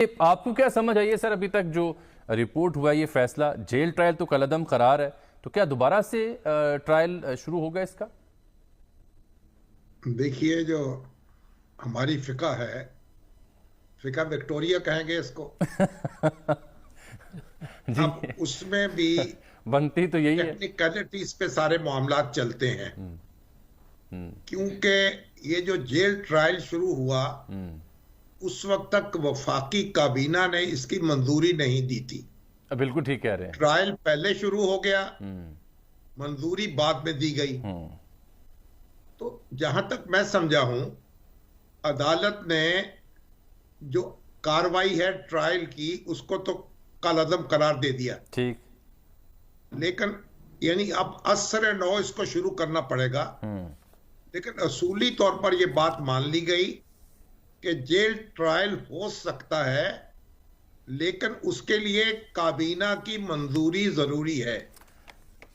आपको क्या समझ आई है सर, अभी तक जो रिपोर्ट हुआ ये फैसला, जेल ट्रायल तो कलअदम करार है, तो क्या दोबारा से ट्रायल शुरू होगा इसका? देखिए, जो हमारी फिका है, फिका विक्टोरिया कहेंगे इसको। जी। अब उसमें भी बनती तो यही है। टेक्निकलिटीज पे सारे मामलात चलते हैं, क्योंकि ये जो जेल ट्रायल शुरू हुआ उस वक्त तक वफाकी काबीना ने इसकी मंजूरी नहीं दी थी। बिल्कुल ठीक कह रहे हैं। ट्रायल पहले शुरू हो गया, मंजूरी बाद में दी गई। तो जहां तक मैं समझा हूं, अदालत ने जो कार्रवाई है ट्रायल की उसको तो कलअदम करार दे दिया। ठीक। लेकिन यानी अब असर नौ इसको शुरू करना पड़ेगा। लेकिन असूली तौर पर यह बात मान ली गई कि जेल ट्रायल हो सकता है, लेकिन उसके लिए काबीना की मंजूरी जरूरी है।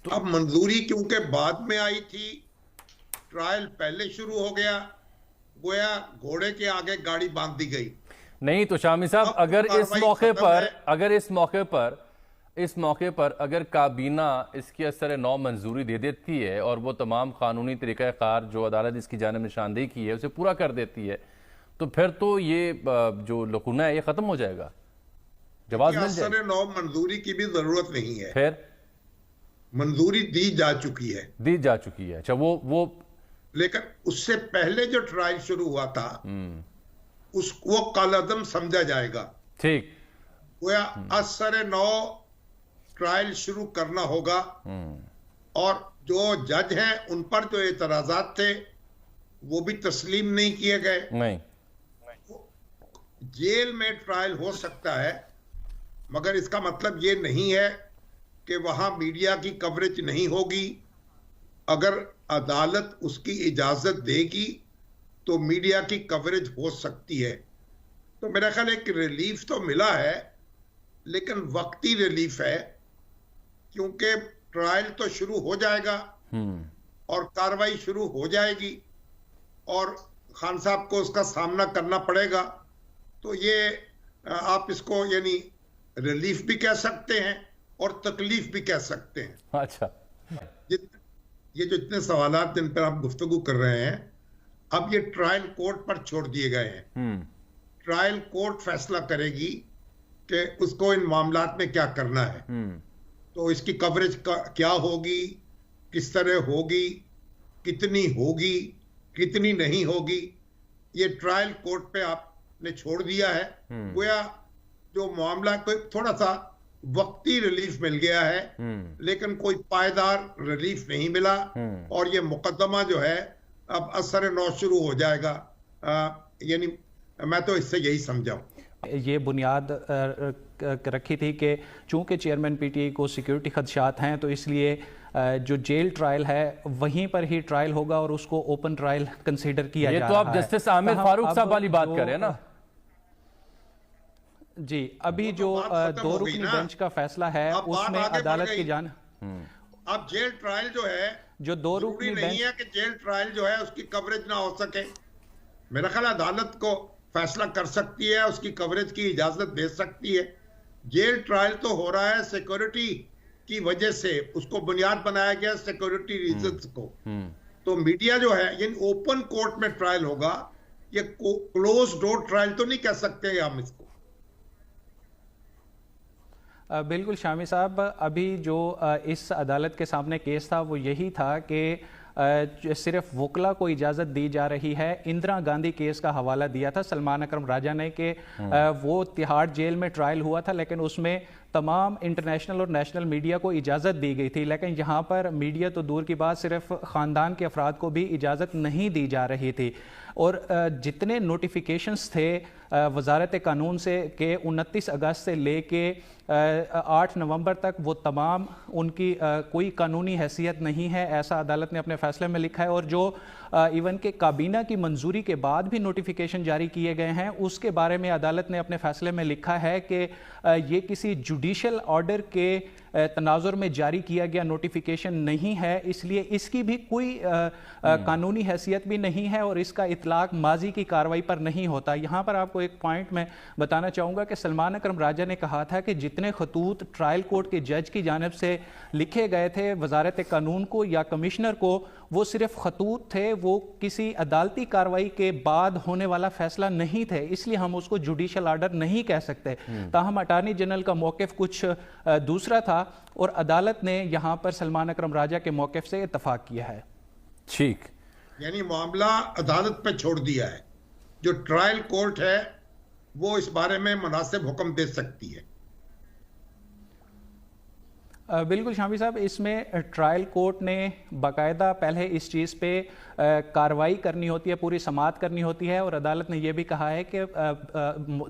तो अब मंजूरी क्योंकि बाद में आई थी, ट्रायल पहले शुरू हो गया, गोया घोड़े के आगे गाड़ी बांध दी गई। नहीं तो शामी साहब, अगर इस मौके पर अगर काबीना इसकी असर नौ मंजूरी दे देती है और वो तमाम कानूनी तरीक़ाकार जो अदालत इसकी जानिब निशानदेही की है उसे पूरा कर देती है, तो फिर तो ये जो लकुना है ये खत्म हो जाएगा, जवाब मिल जाएगा। असर नौ मंजूरी की भी जरूरत नहीं है, फिर मंजूरी दी जा चुकी है। अच्छा, वो लेकिन उससे पहले जो ट्रायल शुरू हुआ था वो कलअदम समझा जाएगा। ठीक। गोया असर नौ ट्रायल शुरू करना होगा, और जो जज हैं उन पर जो एतराजात थे वो भी तस्लीम नहीं किए गए। नहीं, जेल में ट्रायल हो सकता है, मगर इसका मतलब ये नहीं है कि वहां मीडिया की कवरेज नहीं होगी। अगर अदालत उसकी इजाजत देगी तो मीडिया की कवरेज हो सकती है। तो मेरा ख्याल एक रिलीफ तो मिला है, लेकिन वक्ती रिलीफ है, क्योंकि ट्रायल तो शुरू हो जाएगा और कार्रवाई शुरू हो जाएगी और खान साहब को उसका सामना करना पड़ेगा। तो ये आप इसको यानी रिलीफ भी कह सकते हैं और तकलीफ भी कह सकते हैं। अच्छा, ये जो इतने सवालात जिन पर आप गुफ्तगू कर रहे हैं, अब ये ट्रायल कोर्ट पर छोड़ दिए गए हैं। ट्रायल कोर्ट फैसला करेगी कि उसको इन मामलात में क्या करना है। तो इसकी कवरेज क्या होगी, किस तरह होगी, कितनी होगी, कितनी नहीं होगी, ये ट्रायल कोर्ट पे आपने छोड़ दिया है। गोया जो मामला कोई थोड़ा सा वक्ती रिलीफ मिल गया है, लेकिन कोई पायदार रिलीफ नहीं मिला, और ये मुकदमा जो है अब असर नौ शुरू हो जाएगा। यानी मैं तो इससे यही समझा। ये बुनियाद रखी थी कि चूंकि चेयरमैन पीटीआई को सिक्योरिटी खदशात हैं, तो इसलिए जो जेल ट्रायल है वहीं पर ही ट्रायल होगा और उसको ओपन ट्रायल कंसीडर किया जा रहा है। ये तो आप जस्टिस आमिर फारूक साहब वाली बात कर रहे हैं ना? जी, अभी जो दो रुकनी बेंच का फैसला है उसमें अदालत की जान, अब जेल ट्रायल जो है, जो दो रुकनी नहीं है कि जेल ट्रायल जो है उसकी कवरेज ना हो सके। मेरा ख्याल अदालत को फैसला कर सकती है, उसकी कवरेज की इजाजत दे सकती है। जेल ट्रायल तो हो रहा है सिक्योरिटी की वजह से, उसको बुनियाद बनाया गया सिक्योरिटी रीजंस को। तो मीडिया जो है, यानी ओपन कोर्ट में ट्रायल होगा, ये क्लोज डोर ट्रायल तो नहीं कह सकते हम इसको। बिल्कुल शामी साहब, अभी जो इस अदालत के सामने केस था वो यही था कि सिर्फ वकला को इजाज़त दी जा रही है। इंदिरा गांधी केस का हवाला दिया था सलमान अकरम राजा ने कि वो तिहाड़ जेल में ट्रायल हुआ था, लेकिन उसमें तमाम इंटरनेशनल और नेशनल मीडिया को इजाज़त दी गई थी, लेकिन यहाँ पर मीडिया तो दूर की बात, सिर्फ ख़ानदान के अफराद को भी इजाज़त नहीं दी जा रही थी। और जितने नोटिफिकेशंस थे वजारत कानून से के 29 अगस्त से लेके 8 नवंबर तक, वो तमाम उनकी कोई कानूनी हैसियत नहीं है, ऐसा अदालत ने अपने फैसले में लिखा है। और जो इवन के काबीना की मंजूरी के बाद भी नोटिफिकेशन जारी किए गए हैं, उसके बारे में अदालत ने अपने फैसले में लिखा है कि ये किसी जुडिशल ऑर्डर के तनाजुर में जारी किया गया नोटिफिकेशन नहीं है, इसलिए इसकी भी कोई कानूनी हैसियत भी नहीं है और इसका इतलाक माजी की कार्रवाई पर नहीं होता। यहाँ पर आपको एक पॉइंट मैं बताना चाहूँगा कि सलमान अकरम राजा ने कहा था कि जितने खतूत ट्रायल कोर्ट के जज की जानिब से लिखे गए थे वजारत कानून को या कमिश्नर को, वो सिर्फ खतूत थे, वो किसी अदालती कार्रवाई के बाद होने वाला फैसला नहीं थे, इसलिए हम उसको जुडिशल ऑर्डर नहीं कह सकते। ताहम अटार्नी जनरल का मौक़िफ़ कुछ दूसरा था और अदालत ने यहाँ पर सलमान अकरम राजा के मौक़िफ़ से इत्तफाक किया है। ठीक, यानी मामला अदालत पे छोड़ दिया है, जो ट्रायल कोर्ट है वो इस बारे में मुनासिब हुक्म दे सकती है। बिल्कुल शामी साहब, इसमें ट्रायल कोर्ट ने बाकायदा पहले इस चीज़ पे कार्रवाई करनी होती है, पूरी समाअत करनी होती है और अदालत ने यह भी कहा है कि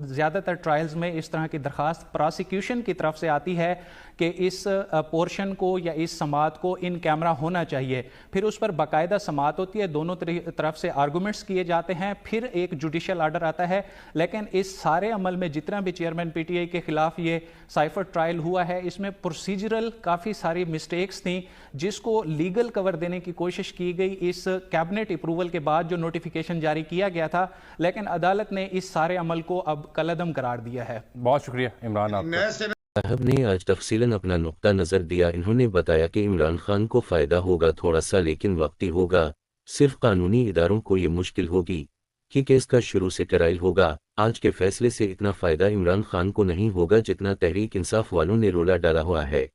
ज़्यादातर ट्रायल्स में इस तरह की दरख्वास्त प्रोसिक्यूशन की तरफ से आती है कि इस पोर्शन को या इस समाअत को इन कैमरा होना चाहिए, फिर उस पर बाकायदा समाअत होती है, दोनों तरफ से आर्गूमेंट्स किए जाते हैं, फिर एक जुडिशल ऑर्डर आता है। लेकिन इस सारे अमल में जितना भी चेयरमैन पीटीआई के खिलाफ ये साइफर ट्रायल हुआ है, इसमें प्रोसीजरल काफ़ी सारी मिस्टेक्स थी जिसको लीगल कवर देने की कोशिश की गई इस कैबिनेट अप्रूवल के बाद जो नोटिफिकेशन जारी किया गया था, लेकिन अदालत ने इस सारे अमल को अब कलअदम करार दिया है। बहुत शुक्रिया इमरान आपका। साहब ने आज तफसीलन अपना नुक्ता नज़र दिया। इन्होंने बताया कि इमरान खान को फ़ायदा होगा थोड़ा सा, लेकिन वक्ती होगा। सिर्फ कानूनी इदारों को ये मुश्किल होगी कि केस का शुरू से ट्रायल होगा। आज के फैसले से इतना फ़ायदा इमरान खान को नहीं होगा जितना तहरीक इंसाफ वालों ने रोला डाला हुआ है।